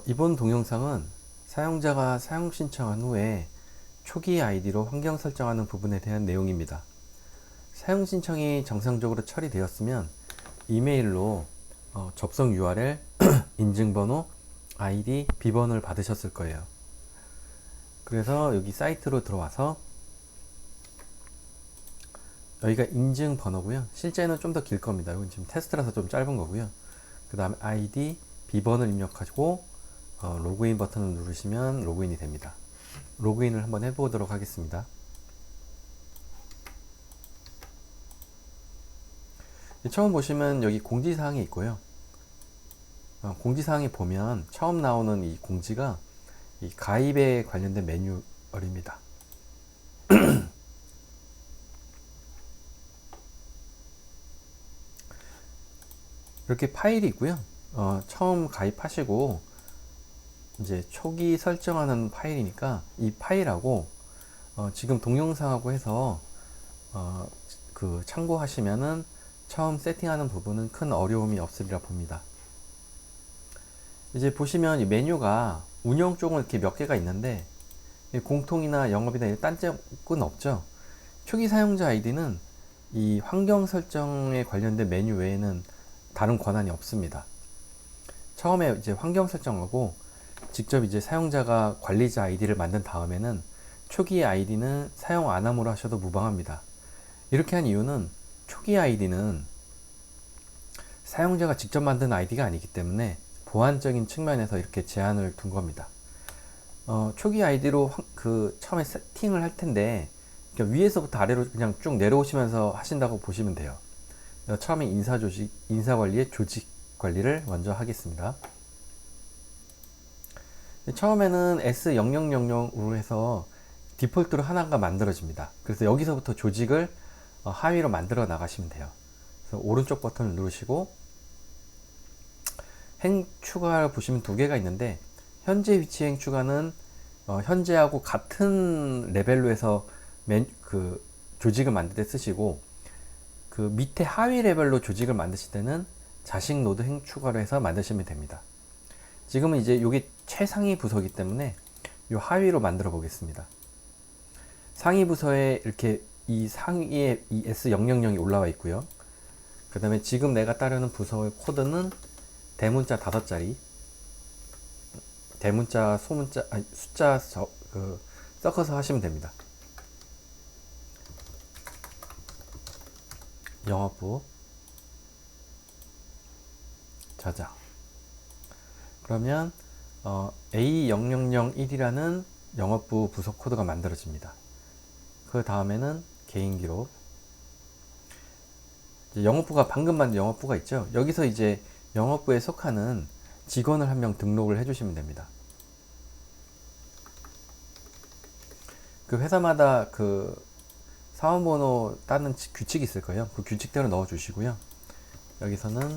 이번 동영상은 사용자가 사용 신청한 후에 초기 아이디로 환경 설정하는 부분에 대한 내용입니다. 사용 신청이 정상적으로 처리되었으면 이메일로 접속 URL, 인증번호, 아이디, 비번을 받으셨을 거예요. 그래서 여기 사이트로 들어와서 여기가 인증번호고요. 실제는 좀 더 길 겁니다. 이건 지금 테스트라서 좀 짧은 거고요. 그 다음에 아이디, 비번을 입력하시고 로그인 버튼을 누르시면 로그인이 됩니다. 로그인을 한번 해보도록 하겠습니다. 처음 보시면 여기 공지사항이 있고요. 공지사항에 보면 처음 나오는 이 공지가 이 가입에 관련된 매뉴얼입니다. 이렇게 파일이 있고요. 처음 가입하시고 이제 초기 설정하는 파일이니까 이 파일하고 지금 동영상하고 해서 그 참고하시면은 처음 세팅하는 부분은 큰 어려움이 없으리라 봅니다. 이제 보시면 이 메뉴가 운영 쪽은 이렇게 몇 개가 있는데 공통이나 영업이나 딴 쪽은 없죠. 초기 사용자 아이디는 이 환경 설정에 관련된 메뉴 외에는 다른 권한이 없습니다. 처음에 이제 환경 설정하고 직접 이제 사용자가 관리자 아이디를 만든 다음에는 초기 아이디는 사용 안 함으로 하셔도 무방합니다. 이렇게 한 이유는 초기 아이디는 사용자가 직접 만든 아이디가 아니기 때문에 보안적인 측면에서 이렇게 제한을 둔 겁니다. 초기 아이디로 처음에 세팅을 할 텐데 위에서부터 아래로 그냥 쭉 내려오시면서 하신다고 보시면 돼요. 처음에 인사관리의 조직 관리를 먼저 하겠습니다. 처음에는 S0000으로 해서 디폴트로 하나가 만들어집니다. 그래서 여기서부터 조직을 하위로 만들어 나가시면 돼요. 그래서 오른쪽 버튼을 누르시고 행 추가를 보시면 두 개가 있는데 현재 위치 행 추가는 현재하고 같은 레벨로 해서 조직을 만들 때 쓰시고 그 밑에 하위 레벨로 조직을 만드실 때는 자식 노드 행 추가로 해서 만드시면 됩니다. 지금은 이제 이게 최상위 부서이기 때문에 이 하위로 만들어 보겠습니다. 상위 부서에 이렇게 이 상위에 이 S000이 올라와 있고요. 그 다음에 지금 내가 따르는 부서의 코드는 대문자 5자리, 대문자, 소문자, 숫자 섞어서 하시면 됩니다. 영업부 저장. 그러면 A0001이라는 영업부 부서 코드가 만들어집니다. 그 다음에는 개인 기록. 영업부가 방금 만든 영업부가 있죠. 여기서 이제 영업부에 속하는 직원을 한 명 등록을 해주시면 됩니다. 그 회사마다 그 사원번호 따는 규칙이 있을 거예요. 그 규칙대로 넣어주시고요. 여기서는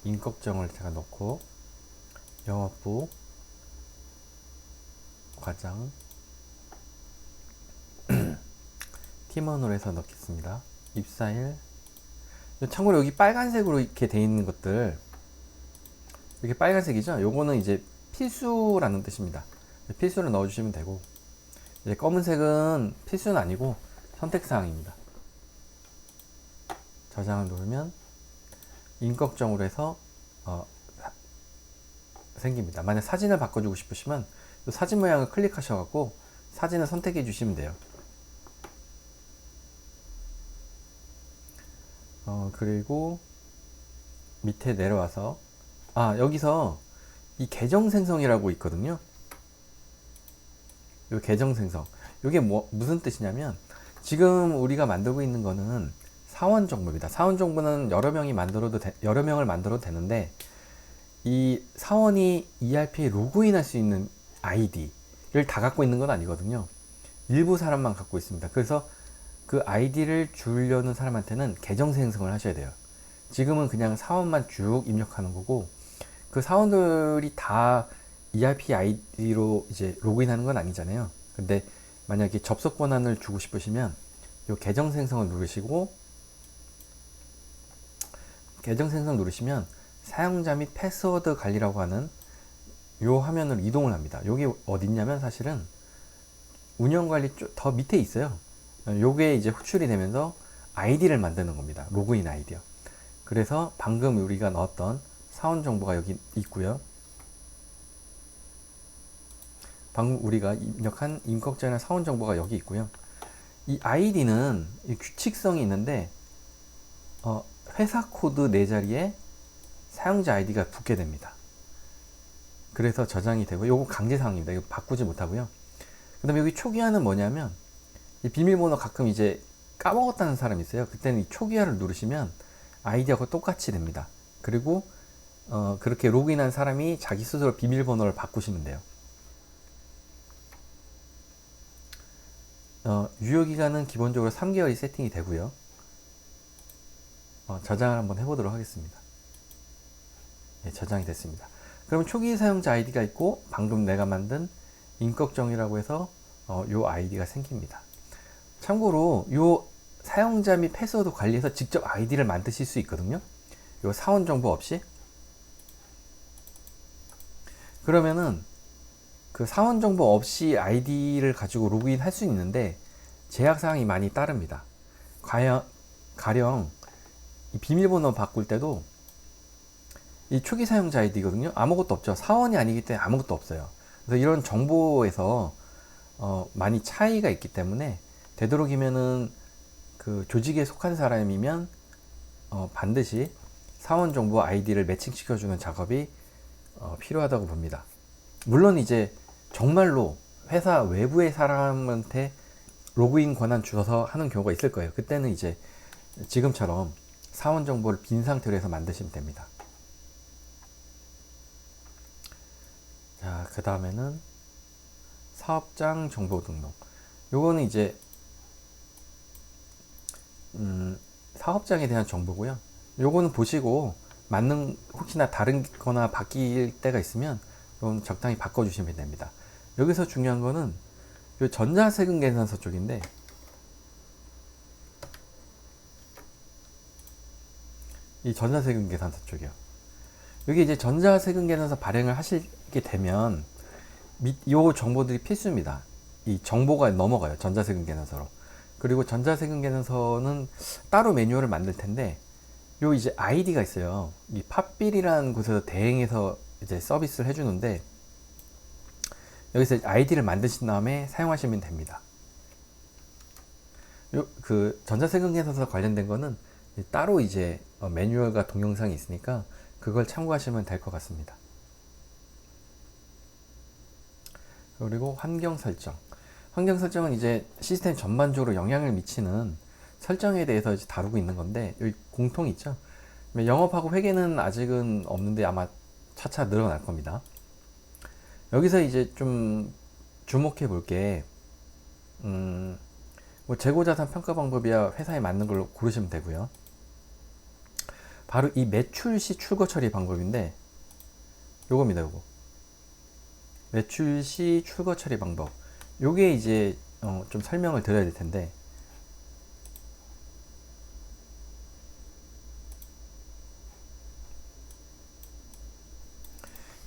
인걱정을 제가 넣고 영업부 과장 팀원으로 해서 넣겠습니다. 입사일. 참고로 여기 빨간색으로 이렇게 되어 있는 것들, 이렇게 빨간색이죠. 요거는 이제 필수라는 뜻입니다. 필수를 넣어주시면 되고, 이제 검은색은 필수는 아니고 선택사항입니다. 저장을 누르면 인걱정으로 해서 생깁니다. 만약 사진을 바꿔주고 싶으시면 사진 모양을 클릭하셔갖고 사진을 선택해 주시면 돼요. 그리고 밑에 내려와서 여기서 이 계정 생성이라고 있거든요. 이 계정 생성, 이게 무슨 뜻이냐면 지금 우리가 만들고 있는 거는 사원 정보입니다. 사원 정보는 여러 명을 만들어도 되는데 이 사원이 ERP에 로그인할 수 있는 아이디를 다 갖고 있는 건 아니거든요. 일부 사람만 갖고 있습니다. 그래서 그 아이디를 주려는 사람한테는 계정 생성을 하셔야 돼요. 지금은 그냥 사원만 쭉 입력하는 거고 그 사원들이 다 ERP 아이디로 이제 로그인하는 건 아니잖아요. 근데 만약에 접속 권한을 주고 싶으시면 이 계정 생성을 누르시고 계정 생성 누르시면 사용자 및 패스워드 관리라고 하는 요 화면으로 이동을 합니다. 여기 어디 있냐면 사실은 운영관리 더 밑에 있어요. 요게 이제 호출이 되면서 아이디를 만드는 겁니다. 로그인 아이디요. 그래서 방금 우리가 넣었던 사원 정보가 여기 있고요. 방금 우리가 입력한 임꺽정이나 사원 정보가 여기 있고요. 이 아이디는 규칙성이 있는데 회사 코드 4자리에 사용자 아이디가 붙게 됩니다. 그래서 저장이 되고, 요거 강제사항입니다. 이거 바꾸지 못하고요. 그 다음에 여기 초기화는 뭐냐면, 이 비밀번호 가끔 이제 까먹었다는 사람이 있어요. 그때는 이 초기화를 누르시면 아이디하고 똑같이 됩니다. 그리고 그렇게 로그인한 사람이 자기 스스로 비밀번호를 바꾸시면 돼요. 유효기간은 기본적으로 3개월이 세팅이 되고요. 저장을 한번 해보도록 하겠습니다. 네, 저장이 됐습니다. 그럼 초기 사용자 아이디가 있고, 방금 내가 만든 임꺽정이라고 해서 요 아이디가 생깁니다. 참고로 요 사용자 및 패스워드 관리해서 직접 아이디를 만드실 수 있거든요. 요 사원 정보 없이. 그러면은 그 사원 정보 없이 아이디를 가지고 로그인 할 수 있는데 제약사항이 많이 따릅니다. 가령 이 비밀번호 바꿀 때도 이 초기 사용자 아이디거든요. 아무것도 없죠. 사원이 아니기 때문에 아무것도 없어요. 그래서 이런 정보에서 많이 차이가 있기 때문에 되도록이면은 그 조직에 속한 사람이면 반드시 사원 정보 아이디를 매칭시켜주는 작업이 필요하다고 봅니다. 물론 이제 정말로 회사 외부의 사람한테 로그인 권한 주어서 하는 경우가 있을 거예요. 그때는 이제 지금처럼 사원 정보를 빈 상태로 해서 만드시면 됩니다. 자, 그 다음에는 사업장 정보 등록. 요거는 이제 사업장에 대한 정보고요. 요거는 보시고 맞는, 혹시나 다른 거나 바뀔 때가 있으면 좀 적당히 바꿔주시면 됩니다. 여기서 중요한 거는 요 전자세금 계산서 쪽인데, 이 전자세금 계산서 쪽이요. 여기 이제 전자세금 계산서 발행을 하시게 되면 요 정보들이 필수입니다. 이 정보가 넘어가요. 전자세금 계산서로. 그리고 전자세금 계산서는 따로 매뉴얼을 만들 텐데, 요 이제 아이디가 있어요. 이 팟빌이라는 곳에서 대행해서 이제 서비스를 해주는데, 여기서 아이디를 만드신 다음에 사용하시면 됩니다. 그 전자세금 계산서 관련된 거는 따로 이제 매뉴얼과 동영상이 있으니까 그걸 참고하시면 될 것 같습니다. 그리고 환경 설정. 환경 설정은 이제 시스템 전반적으로 영향을 미치는 설정에 대해서 이제 다루고 있는 건데, 여기 공통이 있죠. 영업하고 회계는 아직은 없는데 아마 차차 늘어날 겁니다. 여기서 이제 좀 주목해 볼 게, 뭐 재고자산 평가 방법이야 회사에 맞는 걸로 고르시면 되고요. 바로 이 매출 시 출고 처리 방법인데, 요겁니다. 요거 매출 시 출고 처리 방법. 요게 이제 좀 설명을 드려야 될 텐데,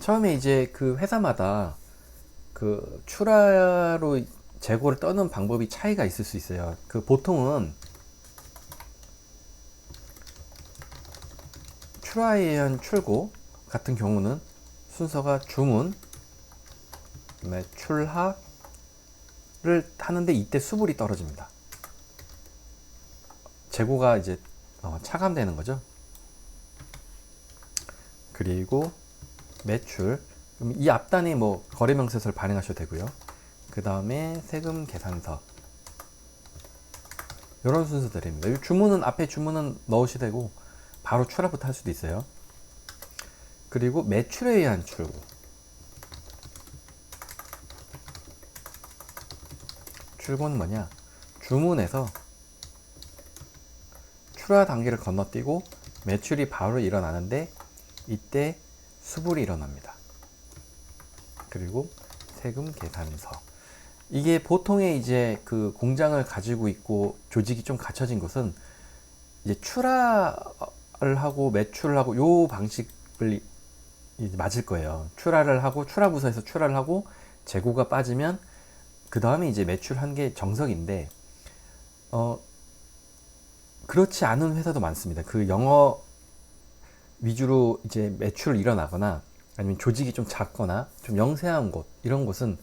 처음에 이제 그 회사마다 그 출하로 재고를 떠는 방법이 차이가 있을 수 있어요. 그 보통은 출하에 의한 출고 같은 경우는 순서가 주문, 그다음에 출하를 하는데 이때 수불이 떨어집니다. 재고가 이제 차감되는 거죠. 그리고 매출, 그럼 이 앞단에 뭐 거래명세서를 발행하셔도 되고요. 그 다음에 세금 계산서, 이런 순서들입니다. 이 주문은 앞에 주문은 넣으셔도 되고 바로 출하부터 할 수도 있어요. 그리고 매출에 의한 출고. 출고는 뭐냐? 주문에서 출하 단계를 건너뛰고 매출이 바로 일어나는데 이때 수불이 일어납니다. 그리고 세금 계산서. 이게 보통의 이제 그 공장을 가지고 있고 조직이 좀 갖춰진 곳은 이제 출하를 하고 매출을 하고 요 방식 이제 맞을 거예요. 출하를 하고 출하 부서에서 출하를 하고 재고가 빠지면 그 다음에 이제 매출한 게 정석인데 그렇지 않은 회사도 많습니다. 그 영어 위주로 이제 매출을 일어나거나 아니면 조직이 좀 작거나 좀 영세한 곳 이런 곳은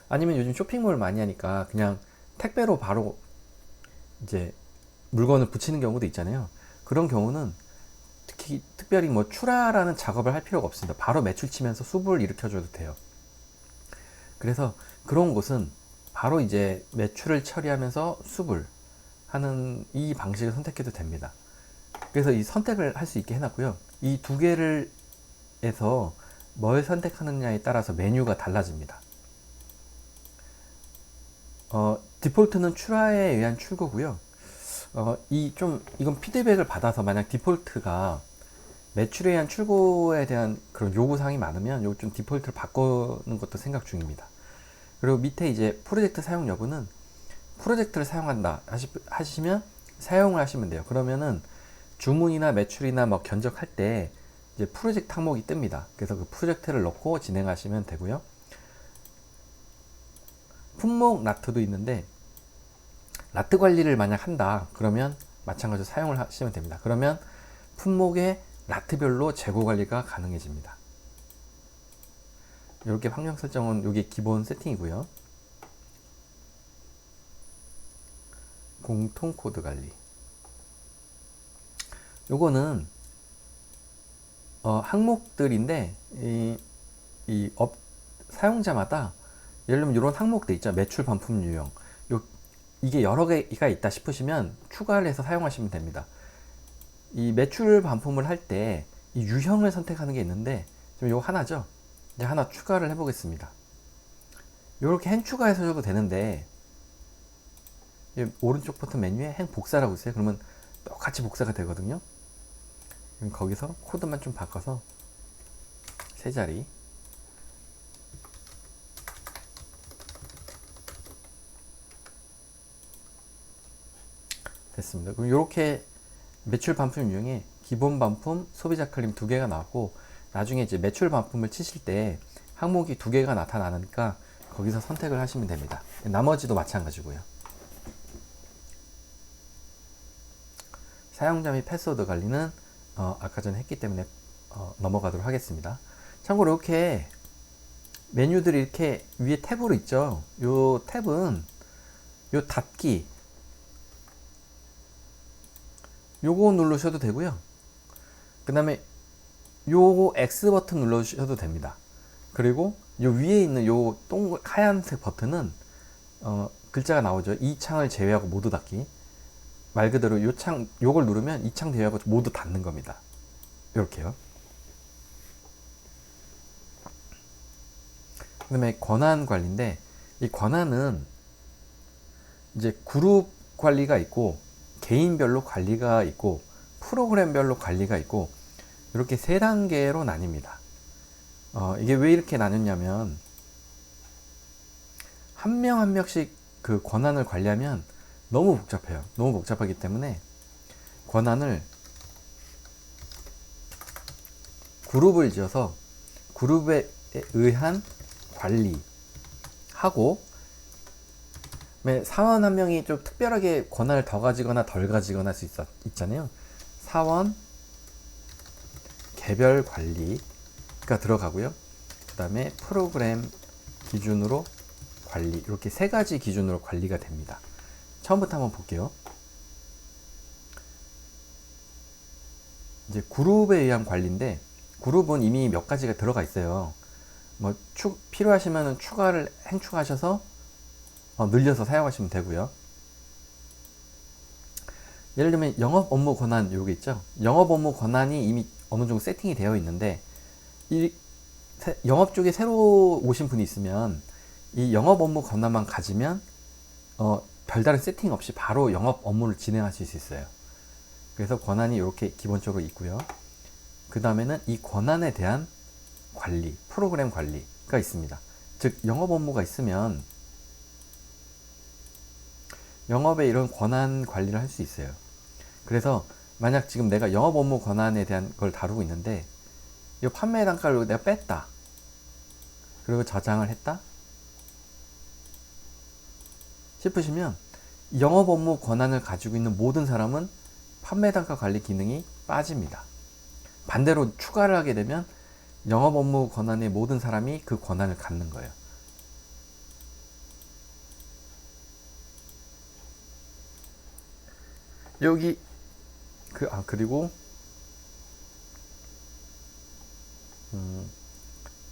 아니면 요즘 쇼핑몰 많이 하니까 그냥 택배로 바로 이제 물건을 붙이는 경우도 있잖아요. 그런 경우는 특별히 뭐 출하라는 작업을 할 필요가 없습니다. 바로 매출 치면서 수불을 일으켜줘도 돼요. 그래서 그런 곳은 바로 이제 매출을 처리하면서 수불 하는 이 방식을 선택해도 됩니다. 그래서 이 선택을 할 수 있게 해놨고요. 이 두 개를 해서 뭘 선택하느냐에 따라서 메뉴가 달라집니다. 디폴트는 출하에 의한 출고고요. 이건 피드백을 받아서 만약 디폴트가 매출에 의한 출고에 대한 그런 요구사항이 많으면 요 좀 디폴트를 바꾸는 것도 생각 중입니다. 그리고 밑에 이제 프로젝트 사용 여부는 프로젝트를 사용한다 하시면 사용을 하시면 돼요. 그러면은 주문이나 매출이나 뭐 견적할 때 이제 프로젝트 항목이 뜹니다. 그래서 그 프로젝트를 넣고 진행하시면 되고요. 품목 라트도 있는데 라트 관리를 만약 한다 그러면 마찬가지로 사용을 하시면 됩니다. 그러면 품목의 라트별로 재고 관리가 가능해집니다. 이렇게 환경 설정은 이게 기본 세팅이고요. 공통 코드 관리. 요거는 항목들인데 사용자마다 예를 들면 이런 항목들 있죠. 매출 반품 유형. 이게 여러 개가 있다 싶으시면 추가를 해서 사용하시면 됩니다. 이 매출 반품을 할 때 이 유형을 선택하는 게 있는데 지금 요거 하나죠. 이제 하나 추가를 해보겠습니다. 이렇게 행 추가해서 줘도 되는데 오른쪽 버튼 메뉴에 행 복사라고 있어요. 그러면 똑같이 복사가 되거든요. 그럼 거기서 코드만 좀 바꿔서 세 자리 됐습니다. 그럼 이렇게 매출 반품 유형에 기본 반품, 소비자 클림 두 개가 나왔고 나중에 이제 매출 반품을 치실 때 항목이 두 개가 나타나니까 거기서 선택을 하시면 됩니다. 나머지도 마찬가지고요. 사용자 및 패스워드 관리는 아까 전에 했기 때문에 넘어가도록 하겠습니다. 참고로 이렇게 메뉴들이 이렇게 위에 탭으로 있죠. 요 탭은 요 닫기 요거 누르셔도 되고요. 그 다음에 요 X 버튼 눌러주셔도 됩니다. 그리고 요 위에 있는 요 하얀색 버튼은 글자가 나오죠. 이 창을 제외하고 모두 닫기. 말 그대로 요걸 누르면 이 창 제외하고 모두 닫는 겁니다. 이렇게요. 그 다음에 권한 관리인데 이 권한은 이제 그룹 관리가 있고 개인별로 관리가 있고 프로그램별로 관리가 있고 이렇게 세 단계로 나뉩니다. 이게 왜 이렇게 나뉘냐면 한 명 한 명씩 그 권한을 관리하면 너무 복잡해요. 너무 복잡하기 때문에 권한을 그룹을 지어서 그룹에 의한 관리하고 사원 한 명이 좀 특별하게 권한을 더 가지거나 덜 가지거나 할 수 있잖아요. 사원 개별 관리가 들어가고요. 그 다음에 프로그램 기준으로 관리 이렇게 세 가지 기준으로 관리가 됩니다. 처음부터 한번 볼게요. 이제 그룹에 의한 관리인데 그룹은 이미 몇 가지가 들어가 있어요. 뭐 필요하시면 행 추가하셔서 늘려서 사용하시면 되고요. 예를 들면 영업 업무 권한 요게 있죠. 영업 업무 권한이 이미 어느 정도 세팅이 되어 있는데 영업 쪽에 새로 오신 분이 있으면 이 영업 업무 권한만 가지면 별다른 세팅 없이 바로 영업 업무를 진행하실 수 있어요. 그래서 권한이 이렇게 기본적으로 있고요. 그 다음에는 이 권한에 대한 관리, 프로그램 관리가 있습니다. 즉 영업 업무가 있으면 영업에 이런 권한 관리를 할 수 있어요. 그래서 만약 지금 내가 영업 업무 권한에 대한 걸 다루고 있는데 이 판매 단가를 내가 뺐다. 그리고 저장을 했다 싶으시면 영업 업무 권한을 가지고 있는 모든 사람은 판매 단가 관리 기능이 빠집니다. 반대로 추가를 하게 되면 영업 업무 권한의 모든 사람이 그 권한을 갖는 거예요. 여기 그리고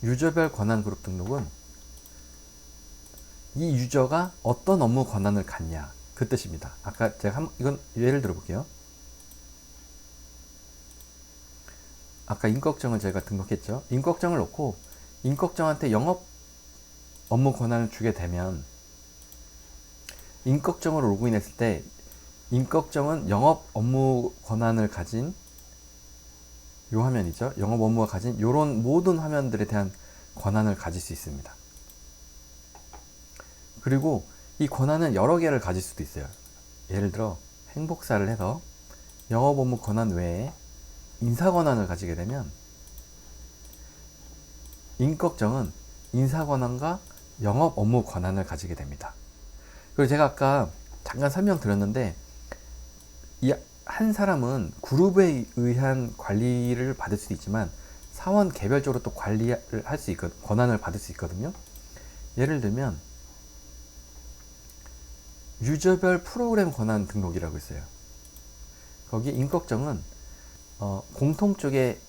유저별 권한 그룹 등록은 이 유저가 어떤 업무 권한을 갖냐 그 뜻입니다. 아까 제가 이건 예를 들어 볼게요. 아까 임꺽정을 제가 등록했죠. 임꺽정을 놓고 임꺽정한테 영업 업무 권한을 주게 되면 임꺽정으로 로그인했을 때 임꺽정은 영업 업무 권한을 가진 요 화면이죠. 영업 업무가 가진 요런 모든 화면들에 대한 권한을 가질 수 있습니다. 그리고 이 권한은 여러 개를 가질 수도 있어요. 예를 들어 행복사를 해서 영업 업무 권한 외에 인사 권한을 가지게 되면 임꺽정은 인사 권한과 영업 업무 권한을 가지게 됩니다. 그리고 제가 아까 잠깐 설명드렸는데 이 한 사람은 그룹에 의한 관리를 받을 수도 있지만 사원 개별적으로 또 관리를 할 수 있거든요. 권한을 받을 수 있거든요. 예를 들면 유저별 프로그램 권한 등록이라고 있어요. 거기 임꺽정은 공통 쪽에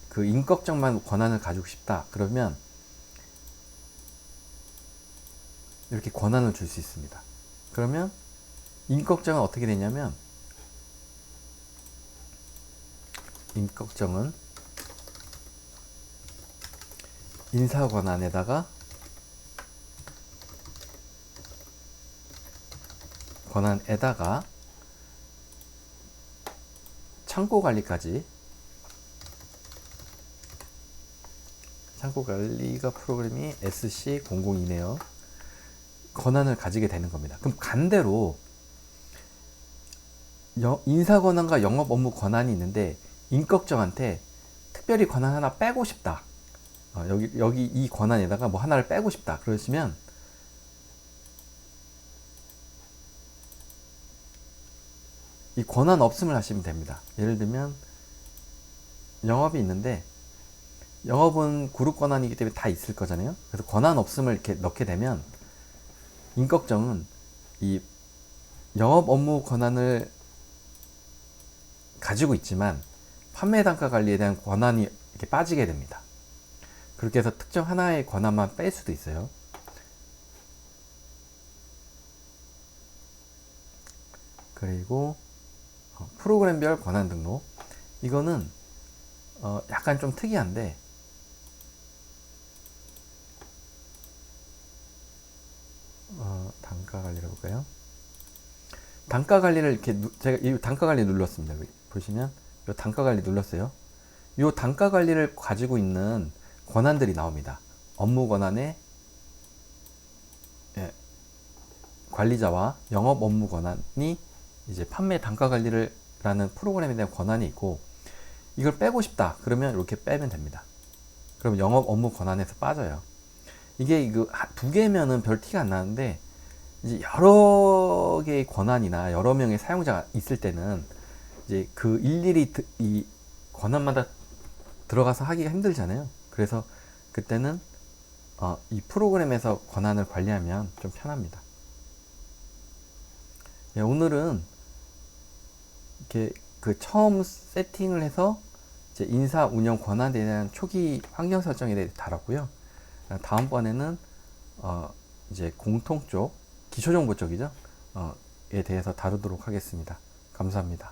그 임꺽정만 권한을 가지고 싶다 그러면 이렇게 권한을 줄 수 있습니다. 그러면 임꺽정은 어떻게 되냐면 임꺽정은 인사 권한에다가 창고 관리까지 창고 관리가 프로그램이 SC002네요. 권한을 가지게 되는 겁니다. 그럼 간대로 인사 권한과 영업 업무 권한이 있는데 임꺽정한테 특별히 권한 하나 빼고 싶다. 여기 이 권한에다가 뭐 하나를 빼고 싶다. 그러시면 이 권한 없음을 하시면 됩니다. 예를 들면 영업이 있는데 영업은 그룹 권한이기 때문에 다 있을 거잖아요. 그래서 권한 없음을 이렇게 넣게 되면 임꺽정은 이 영업 업무 권한을 가지고 있지만 판매 단가 관리에 대한 권한이 이렇게 빠지게 됩니다. 그렇게 해서 특정 하나의 권한만 뺄 수도 있어요. 그리고 프로그램별 권한 등록, 이거는 약간 좀 특이한데 단가 관리를 볼까요? 단가 관리를 이렇게 제가 이 단가 관리 눌렀습니다. 여기 보시면 이 단가 관리 눌렀어요. 이 단가 관리를 가지고 있는 권한들이 나옵니다. 업무 권한에 관리자와 영업 업무 권한이 이제 판매 단가 관리를 라는 프로그램에 대한 권한이 있고, 이걸 빼고 싶다 그러면 이렇게 빼면 됩니다. 그럼 영업 업무 권한에서 빠져요. 이게 두 개면은 별 티가 안 나는데 이제 여러 개의 권한이나 여러 명의 사용자가 있을 때는 이제 그 일일이 이 권한마다 들어가서 하기가 힘들잖아요. 그래서 그때는 이 프로그램에서 권한을 관리하면 좀 편합니다. 오늘은 이렇게 처음 세팅을 해서 이제 인사 운영 권한에 대한 초기 환경 설정에 대해 다뤘고요. 다음번에는 이제 공통 쪽, 기초 정보 쪽이죠. 에 대해서 다루도록 하겠습니다. 감사합니다.